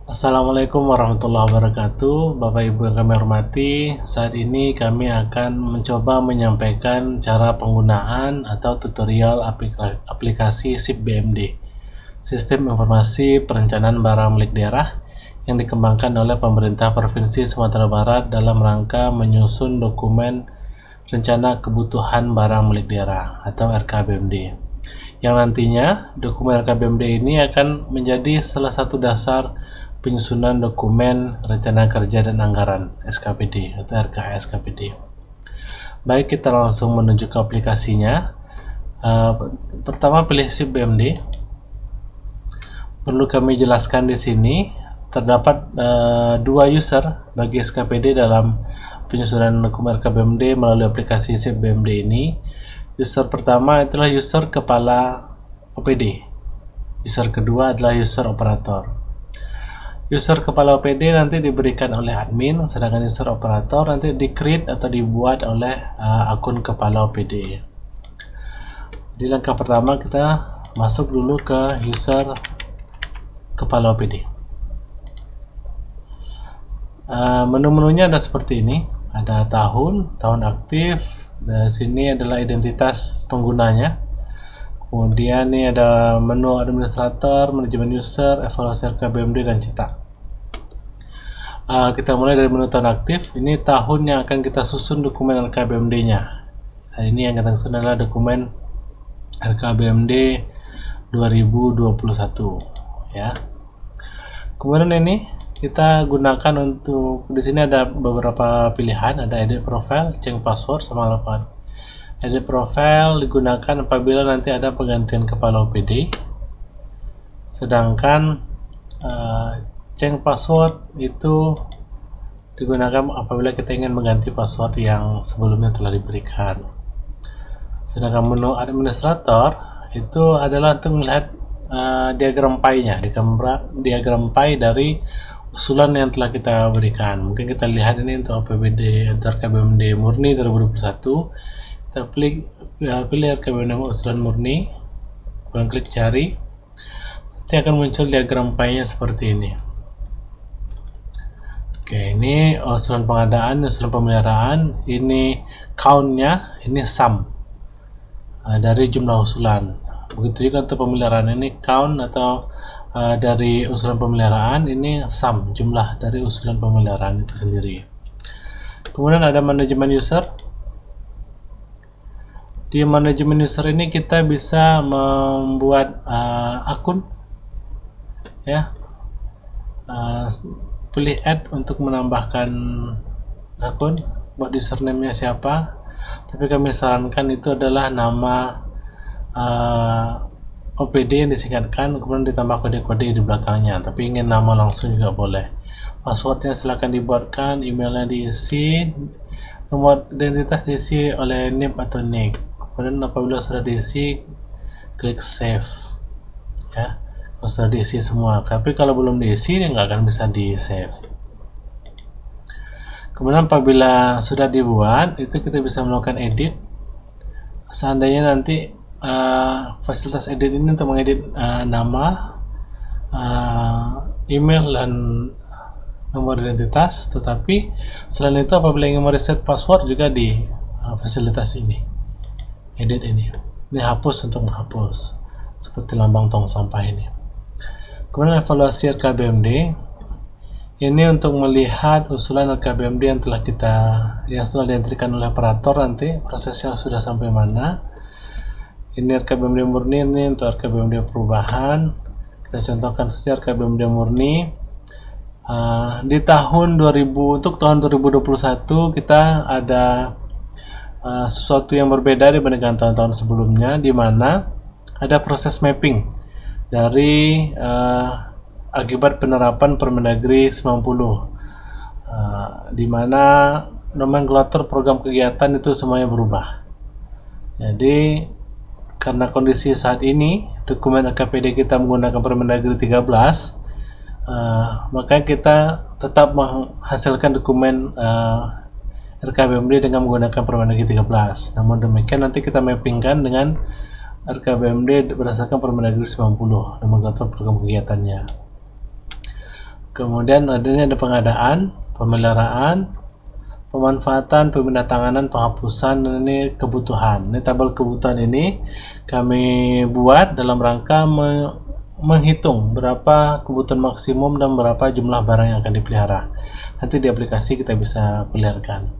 Assalamualaikum warahmatullahi wabarakatuh. Bapak Ibu yang kami hormati, saat ini kami akan mencoba menyampaikan cara penggunaan atau tutorial aplikasi SIP BMD, Sistem Informasi Perencanaan Barang Milik Daerah, yang dikembangkan oleh pemerintah Provinsi Sumatera Barat dalam rangka menyusun dokumen Rencana Kebutuhan Barang Milik Daerah atau RKBMD. Yang nantinya dokumen RKBMD ini akan menjadi salah satu dasar penyusunan dokumen rencana kerja dan anggaran SKPD atau RKSKPD. Baik, kita langsung menuju ke aplikasinya. Pertama pilih SIP BMD. Perlu kami jelaskan di sini terdapat dua user bagi SKPD dalam penyusunan dokumen RKBMD melalui aplikasi SIP BMD ini. User pertama itulah user kepala OPD. User kedua adalah user operator. User kepala OPD nanti diberikan oleh admin, sedangkan user operator nanti di-create atau dibuat oleh akun kepala OPD. Di langkah pertama kita masuk dulu ke user kepala OPD. Menu-menunya ada seperti ini. Ada tahun aktif. Di sini adalah identitas penggunanya. Kemudian ini ada menu administrator, manajemen user, evaluasi RKBMD, dan cetak. Kita mulai dari menu tahun aktif. Ini tahun yang akan kita susun dokumen RKBMD-nya. Nah, ini yang kita susun adalah dokumen RKBMD 2021, ya. Kemudian ini kita gunakan untuk di sini ada beberapa pilihan, ada edit profile, change password, sama lakukan. Edit profile digunakan apabila nanti ada penggantian kepala OPD, sedangkan change password itu digunakan apabila kita ingin mengganti password yang sebelumnya telah diberikan. Sedangkan menu administrator itu adalah untuk melihat diagram pie-nya, diagram pie dari usulan yang telah kita berikan. Mungkin kita lihat ini untuk APBD atau RKBMD murni 2021. Kita pilih RKBMD usulan murni, kemudian klik cari. Nanti akan muncul diagram pie-nya seperti ini. Oke, ini usulan pengadaan, usulan pemeliharaan, ini count-nya, ini sum dari jumlah usulan. Begitu juga untuk pemeliharaan, ini count atau dari usulan pemeliharaan, ini sum, jumlah dari usulan pemeliharaan itu sendiri. Kemudian ada manajemen user. Di manajemen user ini kita bisa membuat akun, ya. Pilih add untuk menambahkan akun, buat username-nya siapa. Tapi kami sarankan itu adalah nama OPD yang disingkatkan, kemudian ditambah kode-kode di belakangnya. Tapi ingin nama langsung juga boleh. Passwordnya silahkan dibuatkan, emailnya diisi, nomor identitas diisi oleh NIP atau NIK. Kemudian apabila sudah diisi, klik save, ya. Kalau sudah diisi semua, tapi kalau belum diisi dia nggak akan bisa di save. Kemudian apabila sudah dibuat, itu kita bisa melakukan edit. Seandainya nanti fasilitas edit ini untuk mengedit nama, email, dan nomor identitas. Tetapi selain itu apabila ingin mereset password juga di fasilitas ini, edit ini hapus untuk menghapus, seperti lambang tong sampah ini. Kemudian evaluasi RKBMD ini untuk melihat usulan RKBMD yang sudah dientrikan oleh operator, nanti prosesnya sudah sampai mana. Ini RKBMD murni, ini untuk RKBMD perubahan. Kita contohkan saja RKBMD murni. Di tahun 2000, untuk tahun 2021 kita ada sesuatu yang berbeda dibandingkan tahun-tahun sebelumnya, di mana ada proses mapping dari akibat penerapan Permendagri 90, di mana nomenklatur program kegiatan itu semuanya berubah. Jadi karena kondisi saat ini dokumen RKPD kita menggunakan Permendagri 13, maka kita tetap menghasilkan dokumen RKBMD dengan menggunakan Permendagri 13. Namun demikian nanti kita mappingkan dengan RKBMD berdasarkan Permendagri 90, nomenklatur program kegiatannya. Kemudian ada pengadaan, pemeliharaan, pemanfaatan, pemindahan penghapusan, dan ini kebutuhan. Ini tabel kebutuhan ini kami buat dalam rangka menghitung berapa kebutuhan maksimum dan berapa jumlah barang yang akan dipelihara. Nanti di aplikasi kita bisa peliharakan.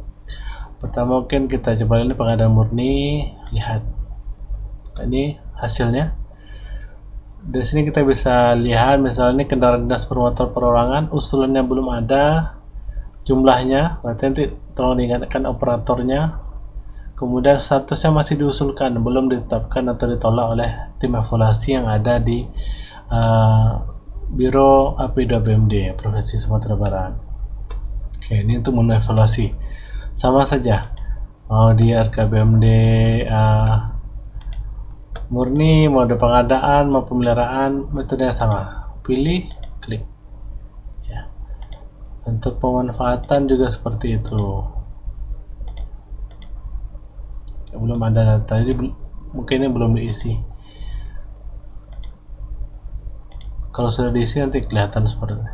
Pertama mungkin kita coba ini pengadaan murni, lihat. Ini hasilnya. Di sini kita bisa lihat misalnya kendaraan dinas bermotor perorangan, usulannya belum ada, jumlahnya, berarti nanti tolong diingatkan operatornya. Kemudian statusnya masih diusulkan, belum ditetapkan atau ditolak oleh tim evaluasi yang ada di Biro AP2BMD Provinsi Sumatera Barat. Oke, ini untuk menu evaluasi. Sama saja, mau di RKBMD murni, mode pengadaan, mau pemeliharaan, metodenya sama. Pilih, klik. Ya. Untuk pemanfaatan juga seperti itu. Ya, belum ada data, jadi mungkin ini belum diisi. Kalau sudah diisi nanti kelihatan seperti ini.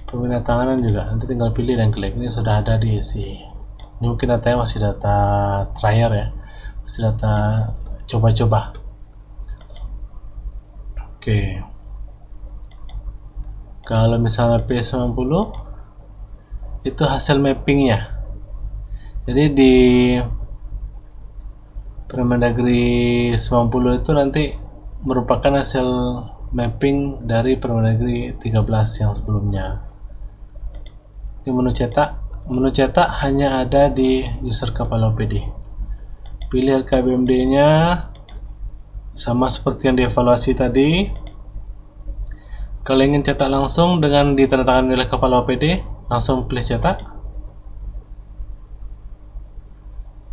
Pemindahan juga, nanti tinggal pilih dan klik. Ini sudah ada diisi. Ini mungkin datanya masih data trial ya, masih data coba-coba. Oke. Kalau misalnya P90 itu hasil mappingnya. Jadi di Permendagri 90 itu nanti merupakan hasil mapping dari Permendagri 13 yang sebelumnya. Ini menu cetak hanya ada di user kepala OPD. Pilih RKBMD-nya sama seperti yang dievaluasi tadi. Kalau ingin cetak langsung dengan ditandatangani oleh kepala OPD, langsung pilih cetak.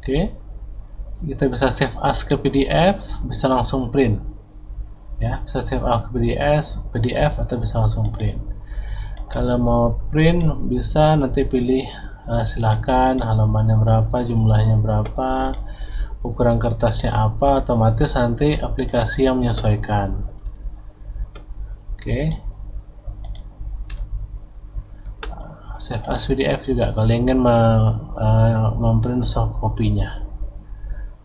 Oke, kita bisa save as ke PDF, bisa langsung print. Ya, bisa save as ke PDF atau bisa langsung print. Kalau mau print bisa nanti pilih silakan halamannya berapa, jumlahnya berapa, ukuran kertasnya apa, otomatis nanti aplikasi yang menyesuaikan. Oke. Save as PDF juga kalau ingin memprint soft copy-nya,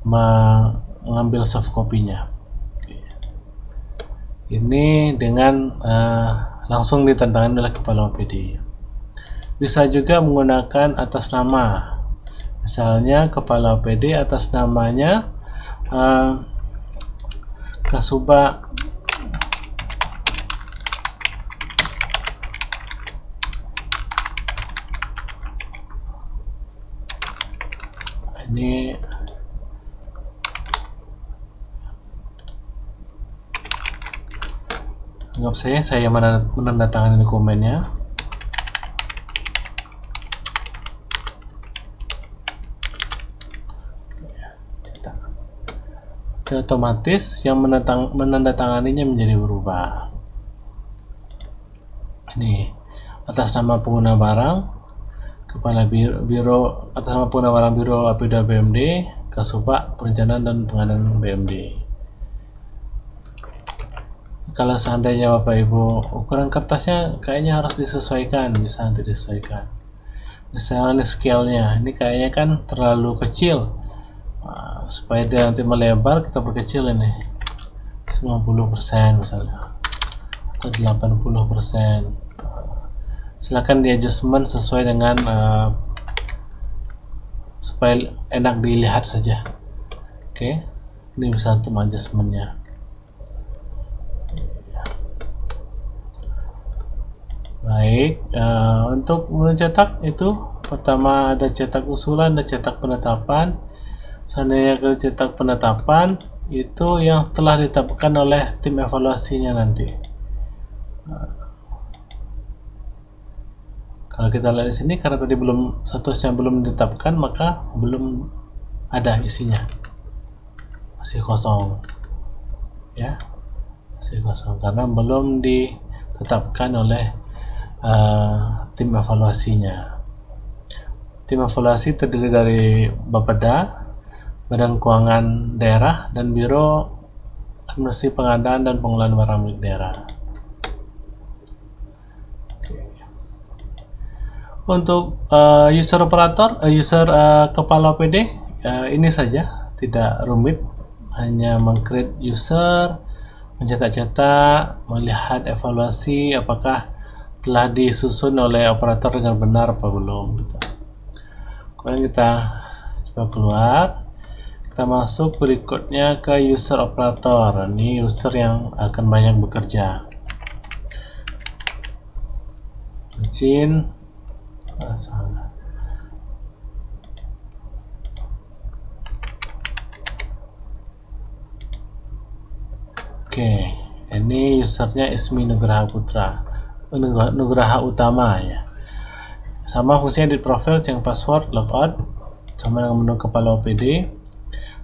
mengambil soft copy-nya. Oke. Ini dengan langsung ditantangkan oleh kepala OPD. Bisa juga menggunakan atas nama. Misalnya kepala OPD atas namanya Kasubag ini anggap saya menandatangani dokumennya. Otomatis yang menandatanganinya menjadi berubah. Ini atas nama pengguna barang, kepala biro atas nama pengguna barang Biro AP2BMD, Kasubag Perencanaan dan Pengadaan BMD. Kalau seandainya Bapak Ibu ukuran kertasnya kayaknya harus disesuaikan, bisa nanti disesuaikan. Misalnya scale-nya, ini kayaknya kan terlalu kecil. Supaya dia nanti melebar, kita perkecil ini 90% misalnya atau 80%. Silakan di adjustment sesuai dengan supaya enak dilihat saja. Oke, ini bisa untuk adjustmentnya. Baik, untuk mencetak itu pertama ada cetak usulan dan cetak penetapan. Seandainya kalau cetak penetapan itu yang telah ditetapkan oleh tim evaluasinya nanti. Kalau kita lihat di sini karena tadi belum statusnya belum ditetapkan, maka belum ada isinya, masih kosong ya, masih kosong karena belum ditetapkan oleh tim evaluasinya. Tim evaluasi terdiri dari Bapeda, Badan Keuangan Daerah, dan Biro Administrasi Pengadaan dan Pengelolaan Barang Milik Daerah. Oke. Untuk user operator, kepala OPD, ini saja, tidak rumit, hanya meng-create user, mencetak-cetak, melihat evaluasi apakah telah disusun oleh operator dengan benar apa belum gitu. Kemudian kita coba keluar, kita masuk berikutnya ke user operator. Ini user yang akan banyak bekerja. Izin, salah. Oke, ini usernya Ismi Nugraha Putra, Nugraha Utama ya. Sama fungsinya edit profile, change password, logout, sama dengan menu kepala OPD.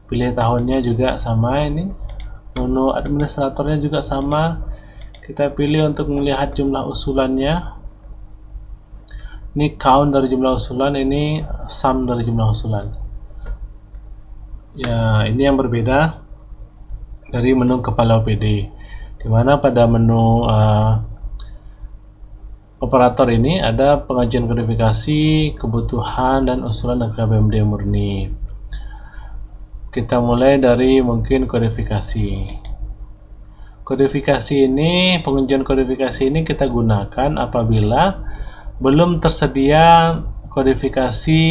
Pilih tahunnya juga sama, ini menu administratornya juga sama. Kita pilih untuk melihat jumlah usulannya. Ini count dari jumlah usulan, ini sum dari jumlah usulan. Ya, ini yang berbeda dari menu kepala OPD, dimana pada menu operator ini ada pengajuan kodifikasi, kebutuhan, dan usulan RKBMD murni. Kita mulai dari mungkin kodifikasi. Kodifikasi ini, pengajuan kodifikasi ini kita gunakan apabila belum tersedia kodifikasi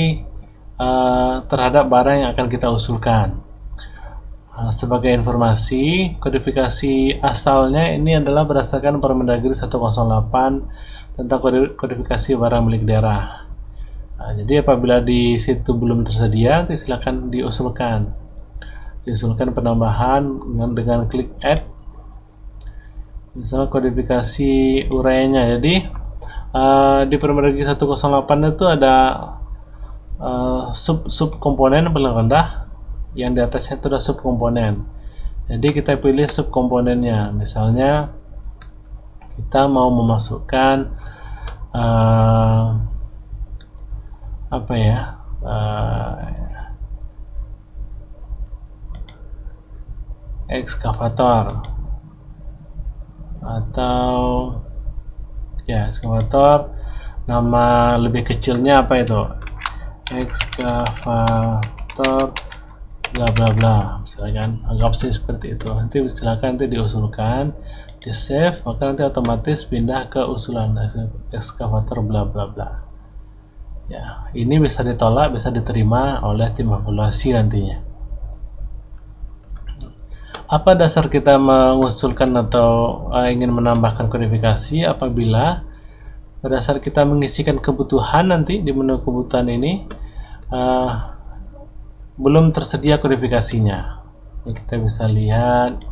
terhadap barang yang akan kita usulkan. Sebagai informasi, kodifikasi asalnya ini adalah berdasarkan Permendagri 108 tentang kodifikasi barang milik daerah. Jadi apabila di situ belum tersedia, silakan diusulkan penambahan dengan klik add. Misalnya kodifikasi uraiannya. Jadi di Permendagri 108 itu ada sub komponen paling rendah, yang di atasnya itu ada sub komponen. Jadi kita pilih sub komponennya. Misalnya kita mau memasukkan ekskavator, atau ya ekskavator, nama lebih kecilnya apa itu, ekskavator bla bla bla, misalkan anggap sih seperti itu. Nanti silakan nanti diusulkan, di save, maka nanti otomatis pindah ke usulan ekskavator bla bla bla. Ya, ini bisa ditolak, bisa diterima oleh tim evaluasi nantinya. Apa dasar kita mengusulkan atau ingin menambahkan kodifikasi? Apabila pada saat kita mengisikan kebutuhan nanti di menu kebutuhan ini belum tersedia kodifikasinya. Ini kita bisa lihat,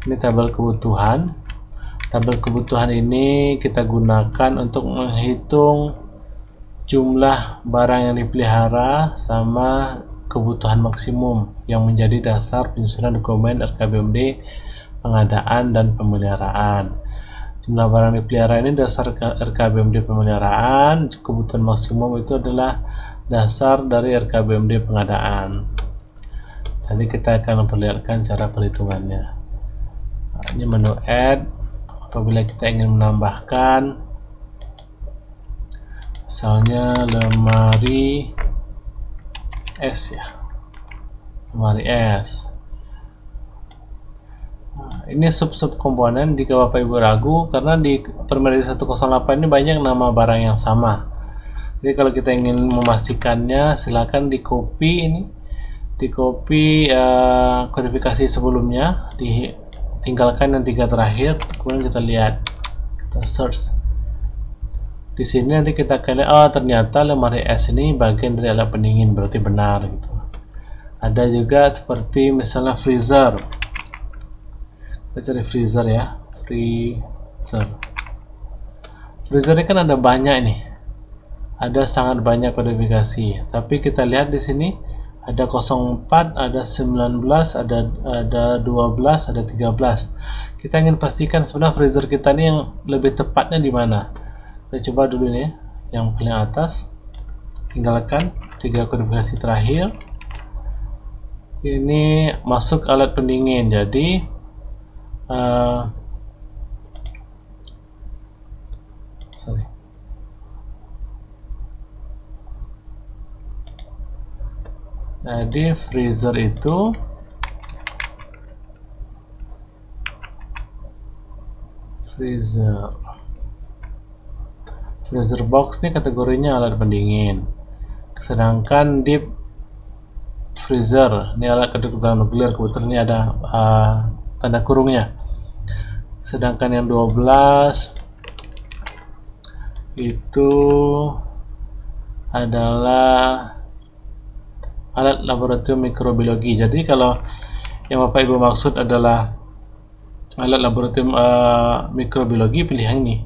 ini tabel kebutuhan. Tabel kebutuhan ini kita gunakan untuk menghitung jumlah barang yang dipelihara sama kebutuhan maksimum yang menjadi dasar penyusunan dokumen RKBMD pengadaan dan pemeliharaan. Jumlah barang dipelihara ini dasar RKBMD pemeliharaan, kebutuhan maksimum itu adalah dasar dari RKBMD pengadaan. Nanti kita akan memperlihatkan cara perhitungannya. Nah, ini menu add. Apabila kita ingin menambahkan, misalnya lemari es ya, lemari es. Nah, ini sub komponen. Jika Bapak Ibu ragu, karena di Permendagri 108 ini banyak nama barang yang sama. Jadi kalau kita ingin memastikannya, silakan di copy kodifikasi sebelumnya, tinggalkan yang 3 terakhir, kemudian kita lihat, kita search. Di sini nanti kita akan lihat, oh ternyata lemari es ini bagian dari alat pendingin, berarti benar gitu. Ada juga seperti misalnya freezer. Kita cari freezer ya, freezer ini kan ada banyak nih. Ada sangat banyak kodifikasi, tapi kita lihat di sini ada 04, ada 19, ada 12, ada 13. Kita ingin pastikan sebenarnya freezer kita ini yang lebih tepatnya di mana. Kita coba dulu nih ya, yang paling atas. Tinggalkan 3 kodifikasi terakhir. Ini masuk alat pendingin, jadi Jadi freezer itu freezer box ini kategorinya alat pendingin, sedangkan deep freezer ini alat kedokteran nuklir, kebetulan ini ada tanda kurungnya. Sedangkan yang 12 itu adalah alat laboratorium mikrobiologi. Jadi kalau yang Bapak Ibu maksud adalah alat laboratorium mikrobiologi, pilih yang ini.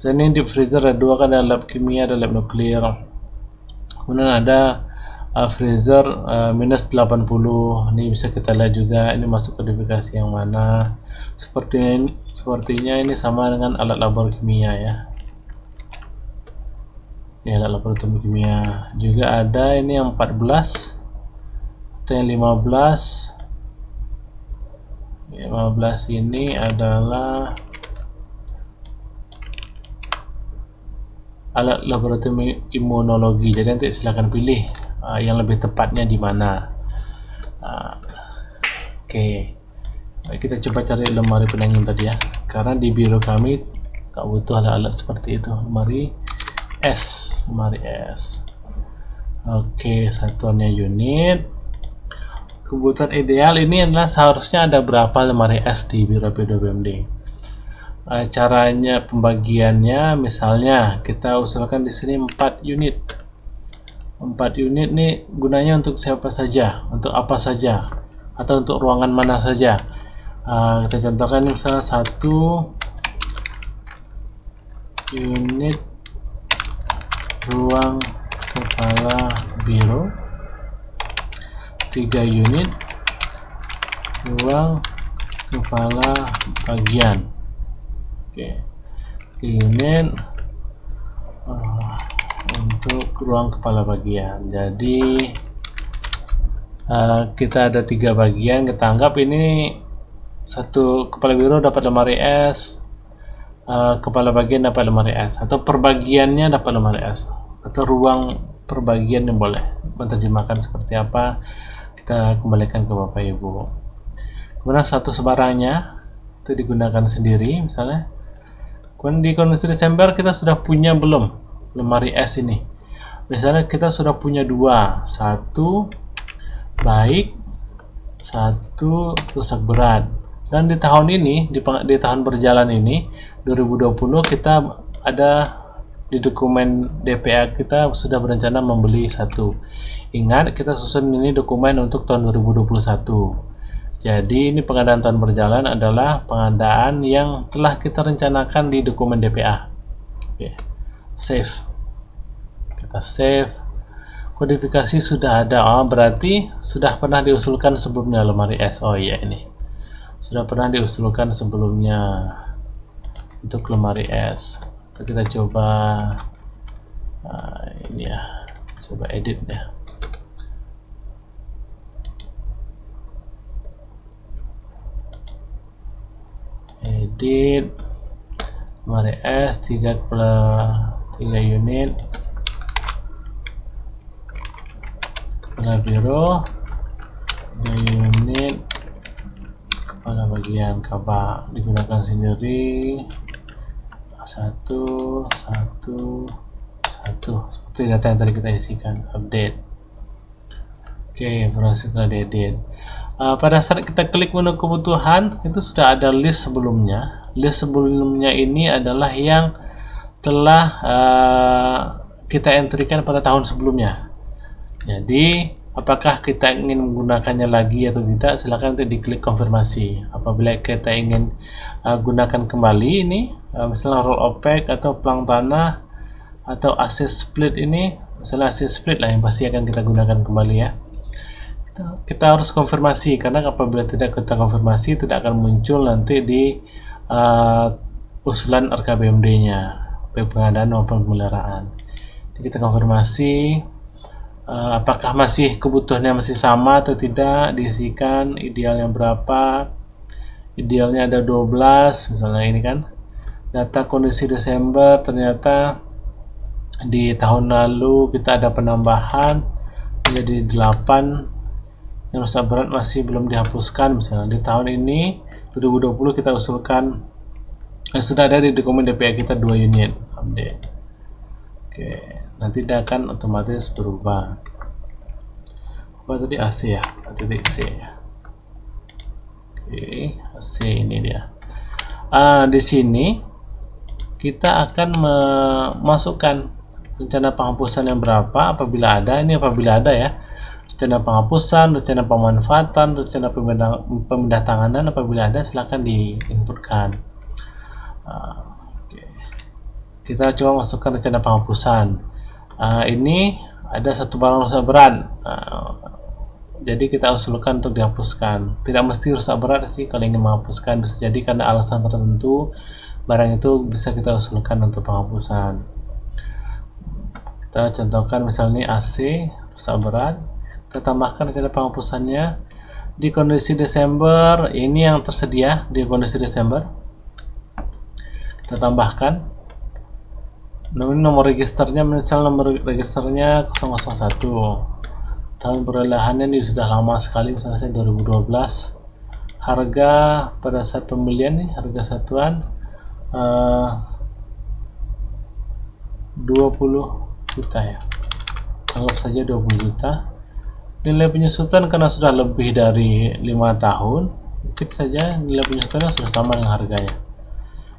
Dan ini deep freezer ada dua kan, ada lab kimia, ada lab nuklir. Kemudian ada freezer minus 80. Ini bisa kita lihat juga ini masuk kodifikasi yang mana. Sepertinya ini sama dengan alat labor kimia ya. Ya, alat laboratorium kimia. Juga ada ini yang 14 atau yang 15. 15 ini adalah alat laboratorium imunologi. Jadi nanti silakan pilih yang lebih tepatnya di mana. Oke. Baik, kita coba cari lemari pendingin tadi ya. Karena di biro kami nggak butuh alat-alat seperti itu. Lemari S. Oke, satuannya unit. Kebutuhan ideal ini adalah seharusnya ada berapa lemari S di biro P2BMD. Caranya pembagiannya, misalnya kita usulkan di sini 4 unit. 4 unit nih gunanya untuk siapa saja, untuk apa saja, atau untuk ruangan mana saja. Kita contohkan misalnya 1 unit ruang kepala biro, 3 unit ruang kepala bagian. Oke, unit untuk ruang kepala bagian. Jadi kita ada 3 bagian. Kita anggap ini satu kepala biro dapat lemari S, kepala bagian dapat lemari S, atau perbagiannya dapat lemari S, atau ruang perbagian yang boleh. Menerjemahkan seperti apa kita kembalikan ke Bapak Ibu. Kemudian satu sebarangnya itu digunakan sendiri misalnya. Di kondisi Desember kita sudah punya belum lemari S ini? Misalnya kita sudah punya 2, 1 baik, 1 rusak berat. Dan di tahun ini, di tahun berjalan ini 2020, kita ada di dokumen DPA kita sudah berencana membeli 1. Ingat, kita susun ini dokumen untuk tahun 2021. Jadi ini pengadaan tahun berjalan adalah pengadaan yang telah kita rencanakan di dokumen DPA. Oke. Save. Kita save. Kodifikasi sudah ada. Berarti sudah pernah diusulkan sebelumnya lemari S. Oh iya, ini sudah pernah diusulkan sebelumnya untuk lemari S. Kita coba ini ya, coba edit ya. Edit lemari S 3 unit kepala biro, 3 unit kepala bagian kabak digunakan sendiri, 1 seperti data yang tadi kita isikan. Update. Oke, proses telah diedit. Pada saat kita klik menu kebutuhan, itu sudah ada list sebelumnya. List sebelumnya ini adalah yang telah kita entrykan pada tahun sebelumnya. Jadi apakah kita ingin menggunakannya lagi atau tidak, silakan untuk diklik konfirmasi. Apabila kita ingin gunakan kembali ini, misalnya roll opaque atau pelang tanah atau access split ini, misalnya access split lah yang pasti akan kita gunakan kembali ya. Kita harus konfirmasi, karena apabila tidak kita konfirmasi tidak akan muncul nanti di usulan RKBMD-nya, baik pengadaan maupun pemeliharaan. Jadi kita konfirmasi apakah masih kebutuhannya masih sama atau tidak, diisikan idealnya berapa. Idealnya ada 12 misalnya, ini kan data kondisi Desember, ternyata di tahun lalu kita ada penambahan menjadi 8 yang rusak berat masih belum dihapuskan. Misalnya di tahun ini 2020 kita usulkan sudah ada di dokumen DPA kita 2 unit update. Oke, nanti dia akan otomatis berubah. Apa tadi AC ya? Titik C ya. Oke, AC ini dia. Di sini kita akan memasukkan rencana penghapusan yang berapa apabila ada. Ini apabila ada ya. Rencana penghapusan, rencana pemanfaatan, rencana pemindah tanganan, apabila ada silakan diinputkan. Kita coba masukkan rencana penghapusan. Ini ada satu barang rusak berat, jadi kita usulkan untuk dihapuskan. Tidak mesti rusak berat sih kalau ingin menghapuskan, bisa jadi karena alasan tertentu barang itu bisa kita usulkan untuk penghapusan. Kita contohkan misalnya AC rusak berat, kita tambahkan rencana penghapusannya di kondisi Desember. Ini yang tersedia di kondisi Desember, kita tambahkan. Nomor registernya, misal nomor registernya 001. Tahun perolehannya ini sudah lama sekali, misalnya saya 2012. Harga pada saat pembelian nih, harga satuan 20 juta ya, anggap saja 20 juta. Nilai penyusutan karena sudah lebih dari 5 tahun, mungkin saja nilai penyusutannya sudah sama dengan harganya.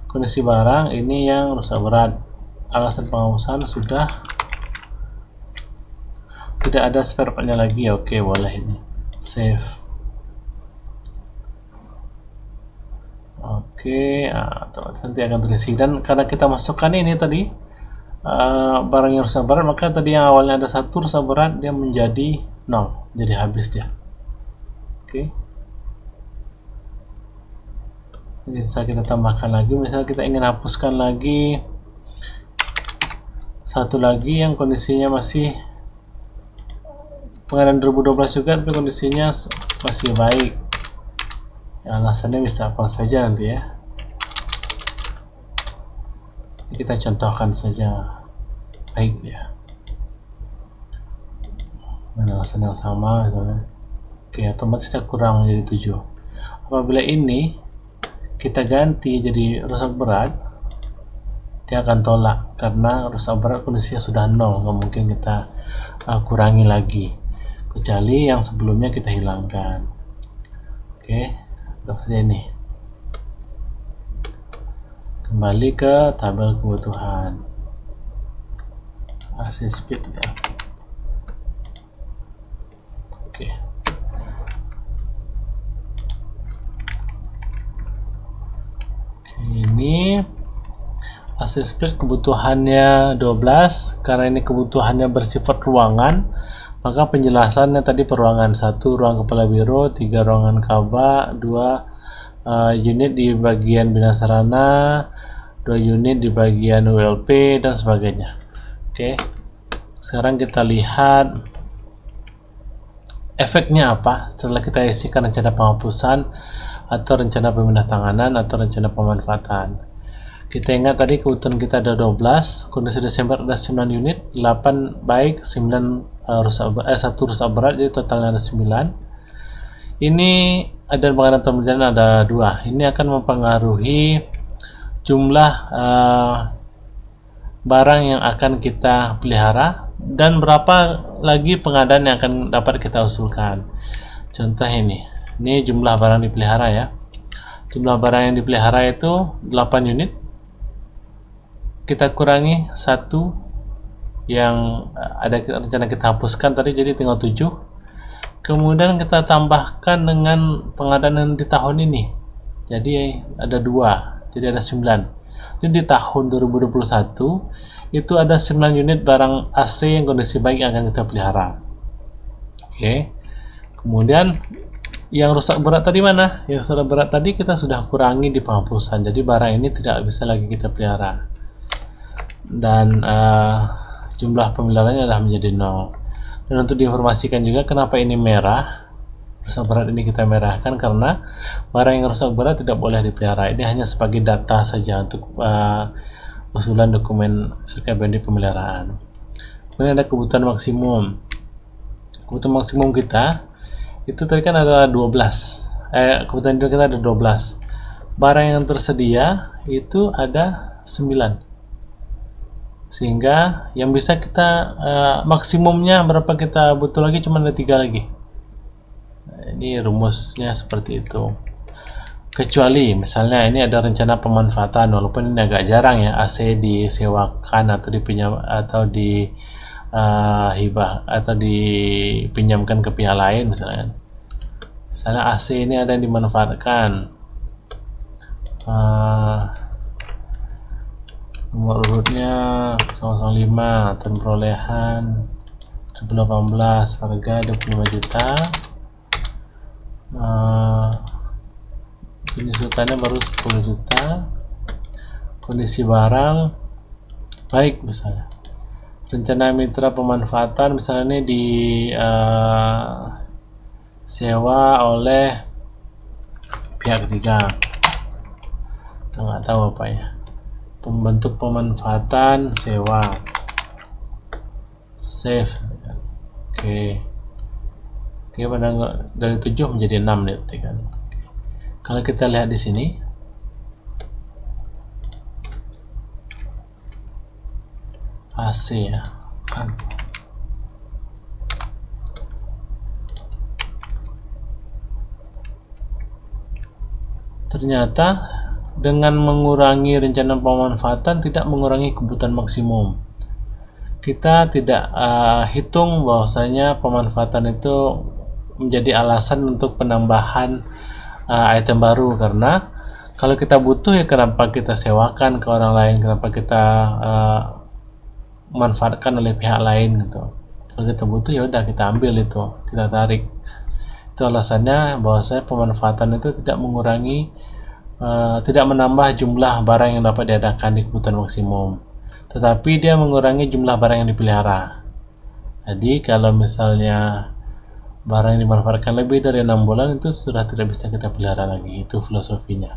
Kondisi barang ini yang rusak berat, alasan penghapusan sudah tidak ada spare partnya lagi. Oke, boleh ini save. Oke, nanti akan terisi. Dan karena kita masukkan ini tadi barang yang rusak berat, maka tadi yang awalnya ada 1 rusak berat dia menjadi 0, jadi habis dia. Oke, ini bisa kita tambahkan lagi. Misalnya kita ingin hapuskan lagi satu lagi yang kondisinya masih pengadaan 2012 juga, tapi kondisinya masih baik ya, alasannya bisa apa saja nanti ya. Kita contohkan saja baik ya, dengan alasan yang sama misalnya. Oke, otomatis kita kurang menjadi 7. Apabila ini kita ganti jadi rusak berat, dia akan tolak karena rusak berat kondisinya sudah 0, nggak mungkin kita kurangi lagi, kecuali yang sebelumnya kita hilangkan. Oke, seperti ini. Kembali ke tabel kebutuhan AC speed ya. Oke. Ini AC speed kebutuhannya 12. Karena ini kebutuhannya bersifat ruangan, maka penjelasannya tadi peruangan 1 ruang kepala biro, 3 ruangan kaba, 2 unit di bagian bina sarana, 2 unit di bagian ULP dan sebagainya. Oke, sekarang kita lihat efeknya apa setelah kita isikan rencana penghapusan atau rencana pemindah tanganan atau rencana pemanfaatan. Kita ingat tadi kebutuhan kita ada 12, kondisi Desember ada 9 unit, 8 baik, 9 1 rusak berat, jadi totalnya ada 9. Ini ada pengadaan atau pembelian ada 2. Ini akan mempengaruhi jumlah barang yang akan kita pelihara dan berapa lagi pengadaan yang akan dapat kita usulkan. Contoh ini jumlah barang dipelihara ya. Jumlah barang yang dipelihara itu 8 unit. Kita kurangi 1 yang ada rencana kita hapuskan tadi, jadi tinggal 7. Kemudian kita tambahkan dengan pengadaan di tahun ini, jadi ada 2, jadi ada 9. Jadi di tahun 2021 itu ada 9 unit barang AC yang kondisi baik yang akan kita pelihara. Oke. Kemudian yang rusak berat tadi mana? Yang rusak berat tadi kita sudah kurangi di penghapusan, jadi barang ini tidak bisa lagi kita pelihara. Dan jumlah pemeliharaannya adalah menjadi 0. Dan untuk diinformasikan juga kenapa ini merah, rusak berat ini kita merahkan karena barang yang rusak berat tidak boleh dipelihara. Ini hanya sebagai data saja untuk usulan dokumen RKPD pemeliharaan. Kemudian ada kebutuhan maksimum. kebutuhan maksimum kita itu tadi kan ada 12. Kebutuhan kita ada 12. Barang yang tersedia itu ada 9. Sehingga yang bisa kita maksimumnya berapa kita butuh lagi cuma ada 3 lagi. Ini rumusnya seperti itu. Kecuali misalnya ini ada rencana pemanfaatan, walaupun ini agak jarang ya, AC disewakan atau dipinjam atau di hibah atau dipinjamkan ke pihak lain misalnya. Misalnya AC ini ada yang dimanfaatkan. Nomor urutnya 005, tahun perolehan 2018, harga 25 juta. Penyusutannya baru 10 juta. Kondisi barang baik misalnya. Rencana mitra pemanfaatan misalnya ini di sewa oleh pihak ketiga. Kita nggak tahu apa ya. Pembentuk pemanfaatan sewa. Save. Oke, pada dari 7 menjadi 6 nih kan. Kalau kita lihat di sini, AC ya kan. Ternyata dengan mengurangi rencana pemanfaatan tidak mengurangi kebutuhan maksimum. Kita tidak hitung bahwasanya pemanfaatan itu menjadi alasan untuk penambahan item baru, karena kalau kita butuh ya kenapa kita sewakan ke orang lain, kenapa kita manfaatkan oleh pihak lain gitu. Kalau kita butuh ya udah kita ambil itu, kita tarik. Itu alasannya bahwasanya pemanfaatan itu tidak mengurangi tidak menambah jumlah barang yang dapat diadakan di kebutuhan maksimum, tetapi dia mengurangi jumlah barang yang dipelihara. Jadi kalau misalnya barang yang dimanfaatkan lebih dari 6 bulan itu sudah tidak bisa kita pelihara lagi. Itu filosofinya.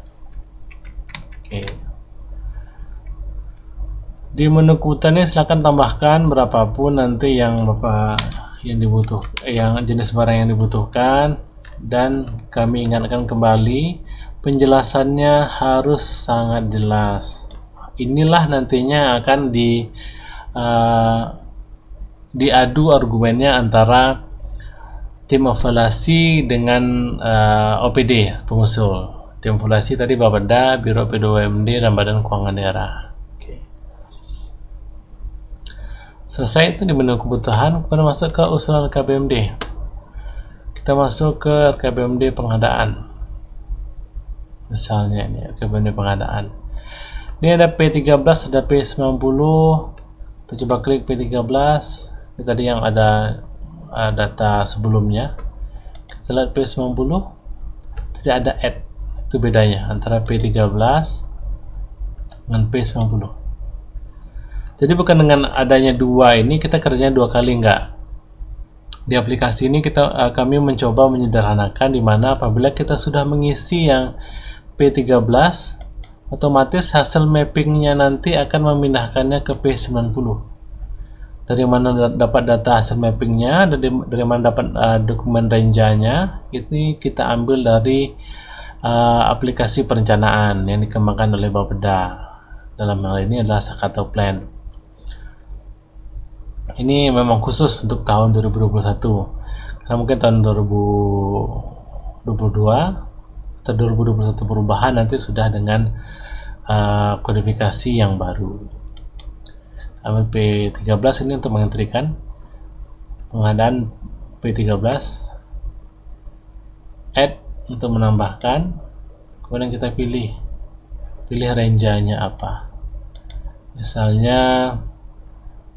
Oke. Di menu kebutuhan ini silakan tambahkan berapapun nanti yang yang jenis barang yang dibutuhkan, dan kami ingatkan kembali penjelasannya harus sangat jelas. Inilah nantinya akan diadu argumennya antara tim evaluasi dengan OPD pengusul. Tim evaluasi tadi Bapeda, Biro P2MD, dan Badan Keuangan Daerah. Oke. Selesai itu di menu kebutuhan, kemudian masuk ke usulan RKBMD. Kita masuk ke RKBMD pengadaan. Misalnya ini RKBMD pengadaan. Ini ada P13, ada P90. Kita coba klik P13. Ini tadi yang ada data sebelumnya. Kita lihat P90 tidak ada add. Itu bedanya antara P13 dengan P90. Jadi bukan dengan adanya dua ini kita kerjanya dua kali, enggak. Di aplikasi ini kami mencoba menyederhanakan, di mana apabila kita sudah mengisi yang P13, otomatis hasil mappingnya nanti akan memindahkannya ke P90. Dari mana dapat data hasil mappingnya, dari mana dapat dokumen renjanya, ini kita ambil dari aplikasi perencanaan yang dikembangkan oleh Bapeda. Dalam hal ini adalah Sakato Plan. Ini memang khusus untuk tahun 2021, karena mungkin tahun 2022 atau 2021 perubahan nanti sudah dengan kodifikasi yang baru. Ambil P13 ini untuk mengentrikan pengadaan P13, add untuk menambahkan, kemudian kita pilih range-nya apa. Misalnya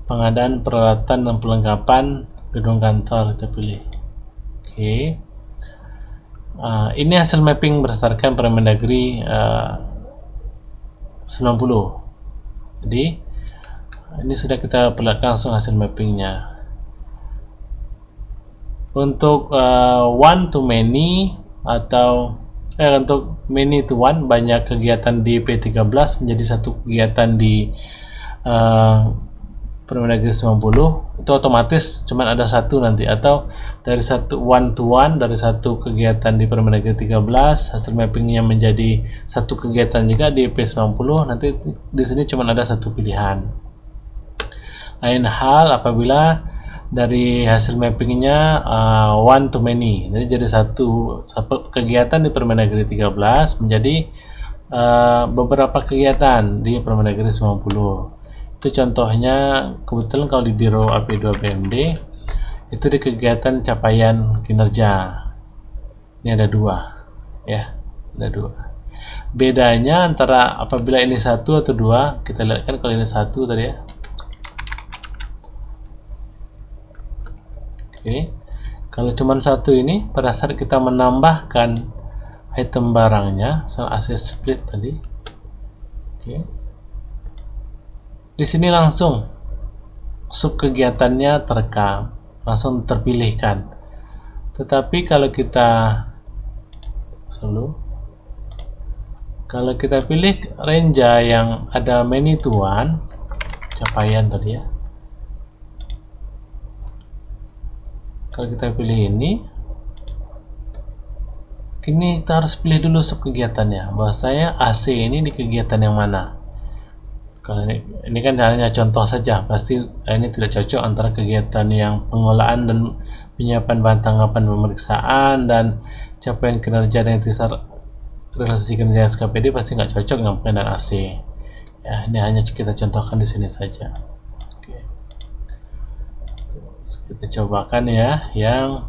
pengadaan peralatan dan perlengkapan gedung kantor, kita pilih. Oke. Ini hasil mapping berdasarkan Permendagri 90. Jadi ini sudah kita perlihatkan langsung hasil mappingnya. Untuk one to many atau untuk many to one, banyak kegiatan di P13 menjadi satu kegiatan di Permendagri 90 itu otomatis cuman ada satu nanti, atau dari satu one to one, dari satu kegiatan di Permendagri 13 hasil mappingnya menjadi satu kegiatan juga di P90, nanti di sini cuman ada satu pilihan. Lain hal apabila dari hasil mappingnya one to many, jadi satu kegiatan di Permendagri 13 menjadi beberapa kegiatan di Permendagri 90. Itu contohnya kebetulan kalau di Biro AP2 BMD itu di kegiatan capaian kinerja. Ini ada dua, ya, ada dua. Bedanya antara apabila ini satu atau dua, kita lihat kan kalau ini satu tadi ya. Oke, kalau cuma satu ini pada saat kita menambahkan item barangnya, misalnya asset split tadi. Oke. Di sini langsung sub kegiatannya terekam, langsung terpilihkan. Tetapi kalau kita pilih range yang ada many to one, capaian tadi ya. Kalau kita pilih ini kita harus pilih dulu sub kegiatannya. Bahwasanya AC ini di kegiatan yang mana. Kalau ini kan hanya contoh saja, pasti ini tidak cocok antara kegiatan yang pengolahan dan penyiapan bahan tanggapan pemeriksaan dan capaian kinerja dan realisasi kinerja SKPD, pasti nggak cocok dengan dan AC. Ya, ini hanya kita contohkan di sini saja. Oke. Kita cobakan ya, yang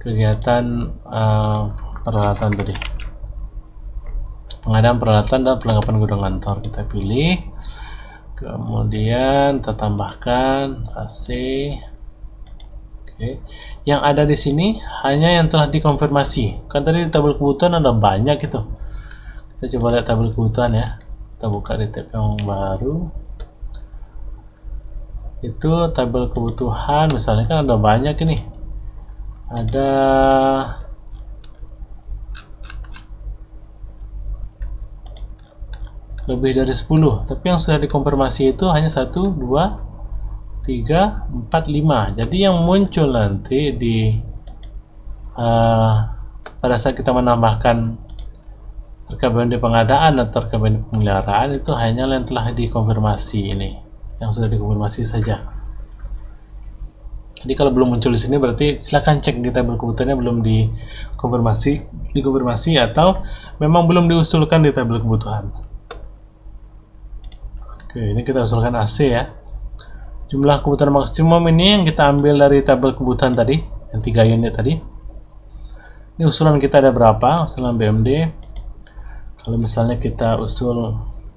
kegiatan peralatan tadi. Pengadaan peralatan dan perlengkapan gudang kantor, kita pilih, kemudian kita tambahkan AC. Oke. Yang ada di sini hanya yang telah dikonfirmasi. Kan tadi di tabel kebutuhan ada banyak itu. Kita coba lihat tabel kebutuhan ya. Kita buka di tab yang baru. Itu tabel kebutuhan, misalnya kan ada banyak ini. Ada lebih dari 10, tapi yang sudah dikonfirmasi itu hanya 1, 2, 3, 4, 5. Jadi yang muncul nanti di pada saat kita menambahkan RKBMD pengadaan atau RKBMD pemeliharaan itu hanya yang telah dikonfirmasi, ini yang sudah dikonfirmasi saja. Jadi kalau belum muncul di sini berarti silakan cek di tabel kebutuhannya belum dikonfirmasi atau memang belum diusulkan di tabel kebutuhan. Oke, ini kita usulkan AC ya. Jumlah kebutuhan maksimum ini yang kita ambil dari tabel kebutuhan tadi, yang 3 unit tadi. Ini usulan kita ada berapa? Usulan BMD. Kalau misalnya kita usul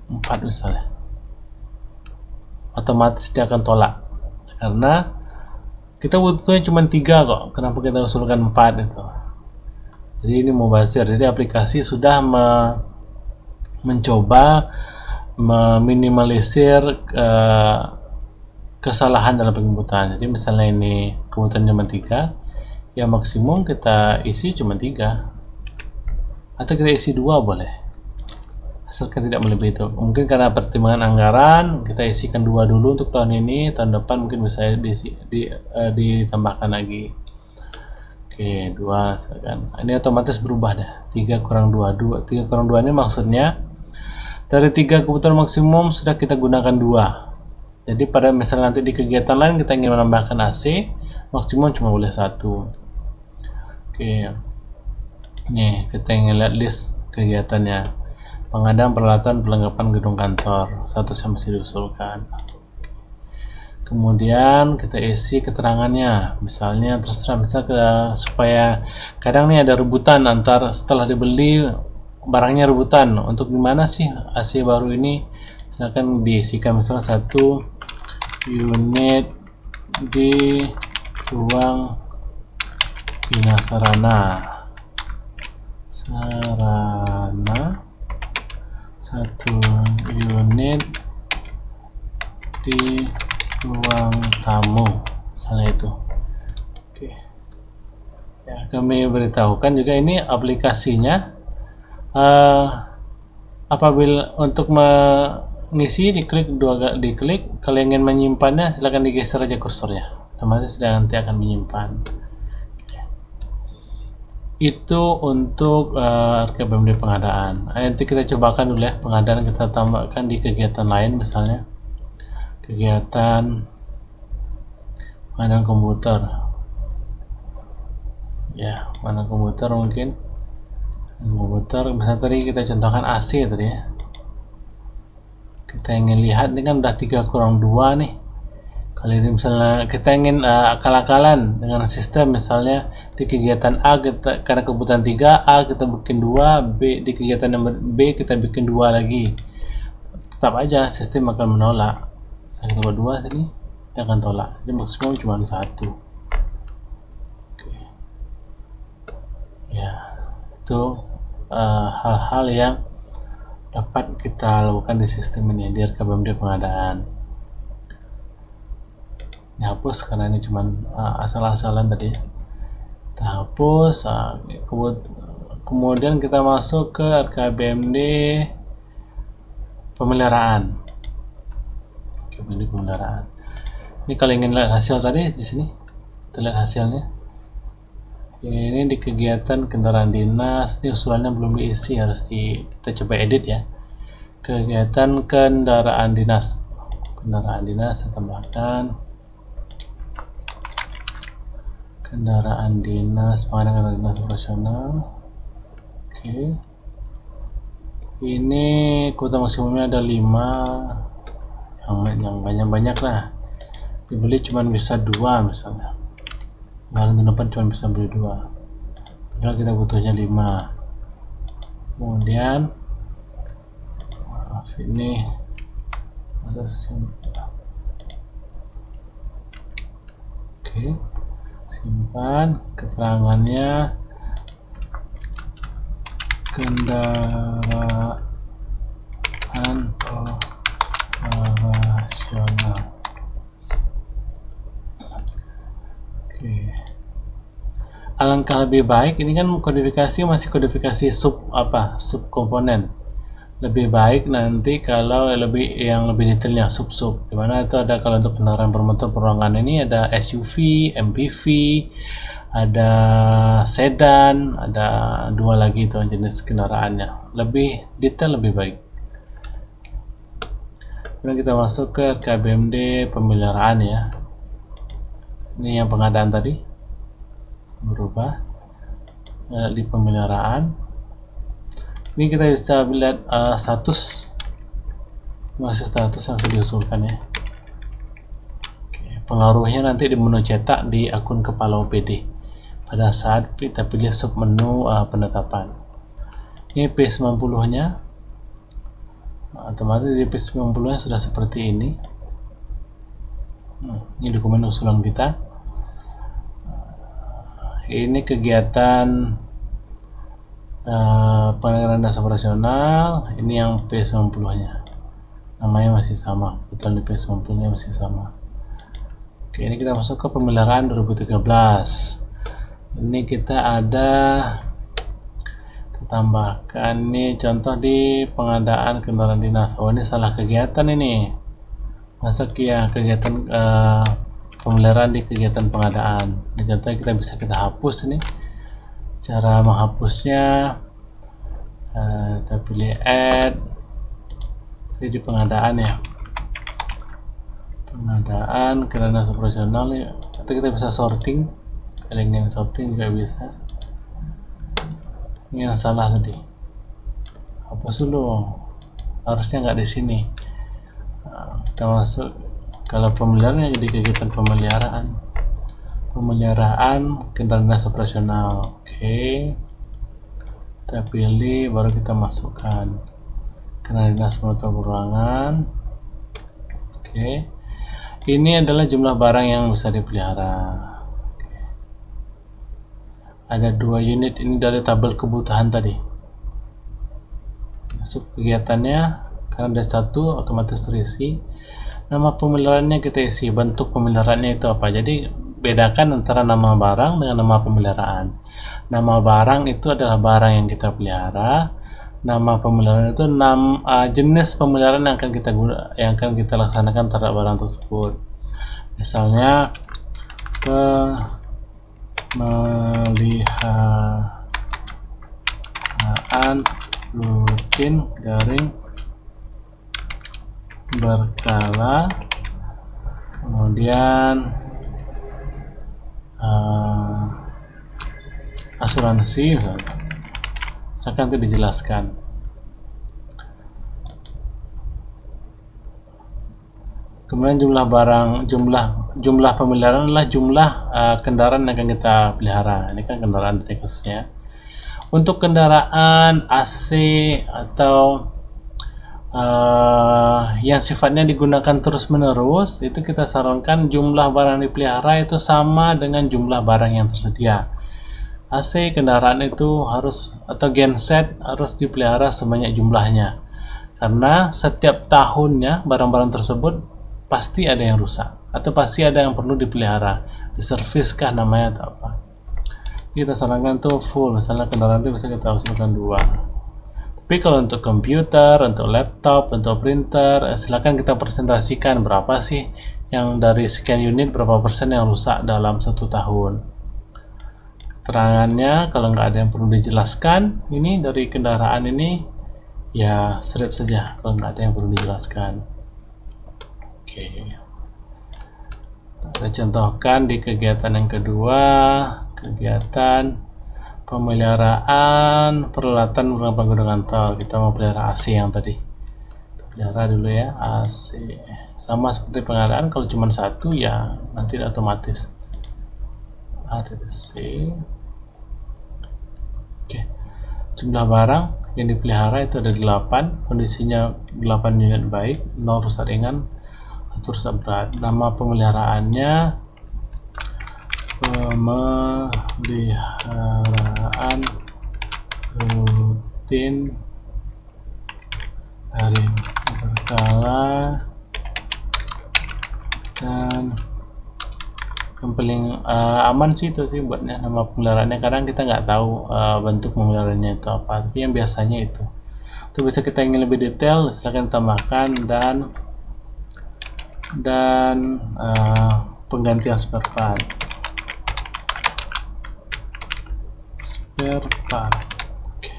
4 misalnya, otomatis dia akan tolak. Karena kita butuhnya cuma 3 kok. Kenapa kita usulkan 4 itu? Jadi ini mubazir. Jadi aplikasi sudah mencoba meminimalisir kesalahan dalam penginputan. Jadi misalnya ini kebutuhan cuma 3, ya maksimum kita isi cuma 3, atau kita isi 2 boleh, asalkan tidak melebihi itu. Mungkin karena pertimbangan anggaran kita isikan 2 dulu untuk tahun ini, tahun depan mungkin bisa ditambahkan lagi. Oke, 2 kan. Ini otomatis berubah dah. 3 kurang 2. 3 kurang 2 ini maksudnya dari 3 kebutuhan maksimum sudah kita gunakan 2. Jadi pada misalnya nanti di kegiatan lain kita ingin menambahkan AC, maksimum cuma boleh 1. Oke. Nih, kita ingin lihat list kegiatannya. Pengadaan peralatan perlengkapan gedung kantor, status yang masih diusulkan. Kemudian kita isi keterangannya. Misalnya terserah, supaya kadang nih ada rebutan antar setelah dibeli barangnya, rebutan untuk gimana sih AC baru ini, silakan diisikan misalnya 1 unit di ruang bina sarana 1 unit di ruang tamu, misalnya itu. Oke. Ya, kami beritahukan juga ini aplikasinya apabila untuk ngisi diklik, kalau ingin menyimpannya silahkan digeser aja kursornya, otomatis nanti akan menyimpan. Itu untuk RKBMD pengadaan. Nanti kita cobakan dulu ya, pengadaan kita tambahkan di kegiatan lain, misalnya kegiatan pengadaan komputer ya, pengadaan komputer mungkin komputer, misalnya tadi kita contohkan AC tadi ya, kita ingin lihat ini kan udah 3 kurang 2 nih. Kali ini misalnya kita ingin akal-akalan dengan sistem, misalnya di kegiatan A kita, karena kebutuhan 3A kita bikin 2, B di kegiatan nomor B kita bikin 2 lagi, tetap aja sistem akan menolak. Saya coba 2 sini, dia akan tolak, jadi maksimum cuma 1. Oke. Ya, itu hal-hal yang dapat kita lakukan di sistem ini, di RKBMD pengadaan. Ini hapus karena ini cuma asal-asalan tadi. Kita hapus. Kemudian kita masuk ke RKBMD pemeliharaan. RKBMD pemeliharaan. Ini kalau ingin lihat hasil tadi di sini, kita lihat hasilnya. Ini di kegiatan kendaraan dinas. Ini usulannya belum diisi, harus kita coba edit ya. Kegiatan kendaraan dinas. Kendaraan dinas saya tambahkan. Kendaraan dinas, pengadaan dinas operasional. Oke. Ini kuota maksimumnya ada 5. Yang banyak-banyak lah. Dibeli cuma bisa 2 misalnya. Kemarin tahun depan cuma bisa beli 2. Padahal kita butuhnya 5. Kemudian maaf, ini oke. Simpan keterangannya, kendaraan operasional. Oke. Alangkah lebih baik, ini kan kodifikasi masih kodifikasi sub komponen. Lebih baik nanti kalau yang lebih detailnya sub dimana itu ada, kalau untuk kendaraan bermotor perorangan ini ada SUV, MPV, ada sedan, ada 2 lagi itu jenis kendaraannya. Lebih detail lebih baik. Kemudian kita masuk ke RKBMD pemeliharaan ya. Ini yang pengadaan tadi berubah di pemeliharaan. Ini kita bisa lihat status, masih status yang sudah diusulkan ya. Oke, pengaruhnya nanti di menu cetak di akun kepala OPD pada saat kita pilih sub menu penetapan. Ini P90 nya, otomatis di P90 nya sudah seperti ini. Ini dokumen usulan kita. Ini kegiatan pengadaan dinas operasional. Ini yang P90 nya, namanya masih sama, betul di P90 nya masih sama. Oke, ini kita masuk ke pemeliharaan 2013. Ini kita ada tambahkan ini contoh di pengadaan kendaraan dinas. Oh, ini salah kegiatan ini, masuk ya kegiatan pemeliharaan di kegiatan pengadaan. Ini contohnya kita hapus ini. Cara menghapusnya kita pilih add. Ini di pengadaan ya, pengadaan kendaraan dinas operasional ya. Atau kita bisa sorting, kalau ingin sorting juga bisa. Ini yang salah tadi, hapus dulu, harusnya nggak di sini. Kita masuk, kalau pemeliharaannya jadi kegiatan pemeliharaan kendaraan dinas operasional. Oke, kita pilih, baru kita masukkan kendaraan dinas perorangan. Oke, ini adalah jumlah barang yang bisa dipelihara. Ada 2 unit ini dari tabel kebutuhan tadi. Masuk kegiatannya, karena ada 1 otomatis terisi. Nama pemeliharaannya kita isi, bentuk pemeliharaannya itu apa. Jadi bedakan antara nama barang dengan nama pemeliharaan. Nama barang itu adalah barang yang kita pelihara. nama pemeliharaan itu jenis pemeliharaan yang akan kita laksanakan terhadap barang tersebut. Misalnya pemeliharaan rutin garing berkala, kemudian asuransi misalnya. Akan nanti dijelaskan. Kemudian jumlah pemeliharaan adalah jumlah kendaraan yang akan kita pelihara. Ini kan kendaraan tadi khususnya. Untuk kendaraan AC atau yang sifatnya digunakan terus-menerus, itu kita sarankan jumlah barang dipelihara itu sama dengan jumlah barang yang tersedia. AC kendaraan itu atau genset harus dipelihara sebanyak jumlahnya, karena setiap tahunnya barang-barang tersebut pasti ada yang rusak atau pasti ada yang perlu dipelihara, diservis kah namanya atau apa. Kita sarankan tuh full, misalnya kendaraan itu bisa kita usulkan 2. Tapi kalau untuk komputer, untuk laptop, untuk printer, silakan kita presentasikan berapa sih yang dari sekian unit, berapa persen yang rusak dalam 1 tahun. Keterangannya kalau nggak ada yang perlu dijelaskan, ini dari kendaraan ini ya strip saja kalau nggak ada yang perlu dijelaskan. Oke, kita contohkan di kegiatan yang kedua, kegiatan pemeliharaan peralatan penggunaan tol. Kita mau pelihara AC yang tadi, kita pelihara dulu ya AC. Sama seperti pengadaan, kalau cuma 1 ya nanti otomatis ATC. Oke, jumlah barang yang dipelihara itu ada 8, kondisinya 8 unit baik, 0 rusak ringan, 1 rusak berat. Nama pemeliharaannya pemeliharaan rutin garing berkala, dan yang paling aman sih itu sih buatnya nama pemeliharaannya. Kadang kita nggak tahu bentuk pemeliharaannya itu apa, tapi yang biasanya itu bisa kita ingin lebih detail, silahkan tambahkan dan penggantian spare part. Oke.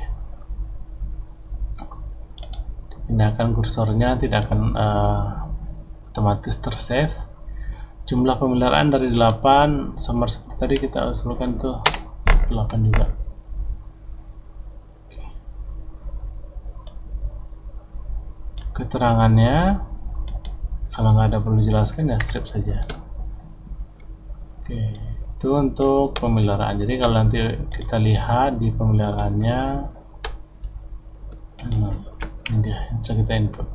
Dipindahkan kursornya, tidak akan otomatis tersave. Jumlah pemeliharaan dari 8, sama seperti tadi kita usulkan tuh 8 juga. Oke. Keterangannya kalau nggak ada perlu dijelaskan ya strip saja. Oke, itu untuk pemeliharaan. Jadi kalau nanti kita lihat di pemeliharaannya, ini dia yang sudah kita input,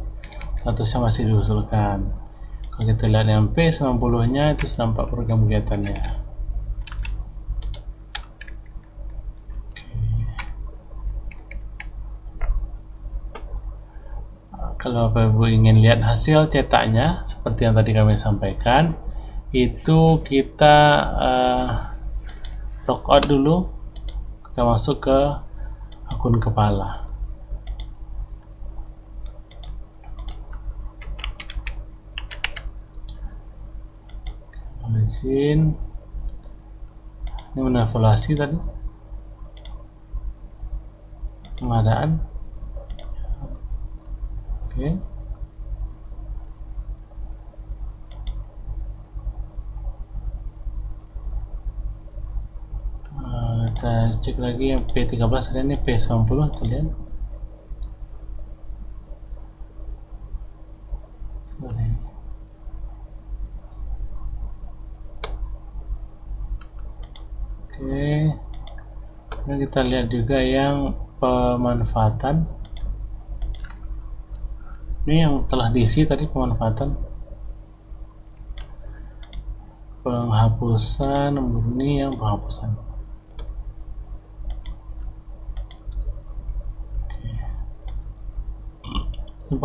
statusnya masih diusulkan. Kalau kita lihat yang P90 nya itu nampak program kegiatannya. Kalau Bapak Ibu ingin lihat hasil cetaknya seperti yang tadi kami sampaikan, itu kita logout dulu, kita masuk ke akun kepala. Izin, ini menevaluasi tadi pengadaan. Oke. Kita cek lagi yang P13 ada ini P90 kita lihat. Sorry. Oke. Kemudian kita lihat juga yang pemanfaatan. Ini yang telah diisi tadi, pemanfaatan, penghapusan, murni yang penghapusan. Ini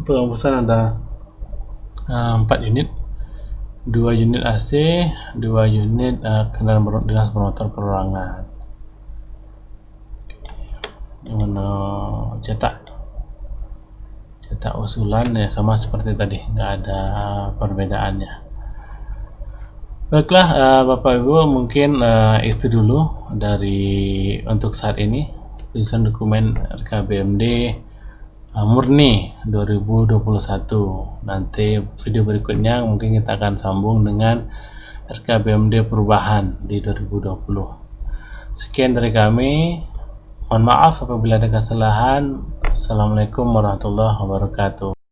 penghapusan ada 4 unit, 2 unit AC, 2 unit kendaraan dinas bermotor perorangan. cetak usulan ya sama seperti tadi, nggak ada perbedaannya. Baiklah Bapak Ibu, mungkin itu dulu dari untuk saat ini penyusunan dokumen RKBMD murni 2021. Nanti video berikutnya mungkin kita akan sambung dengan RKBMD perubahan di 2020. Sekian dari kami. Mohon maaf apabila ada kesalahan. Assalamualaikum warahmatullahi wabarakatuh.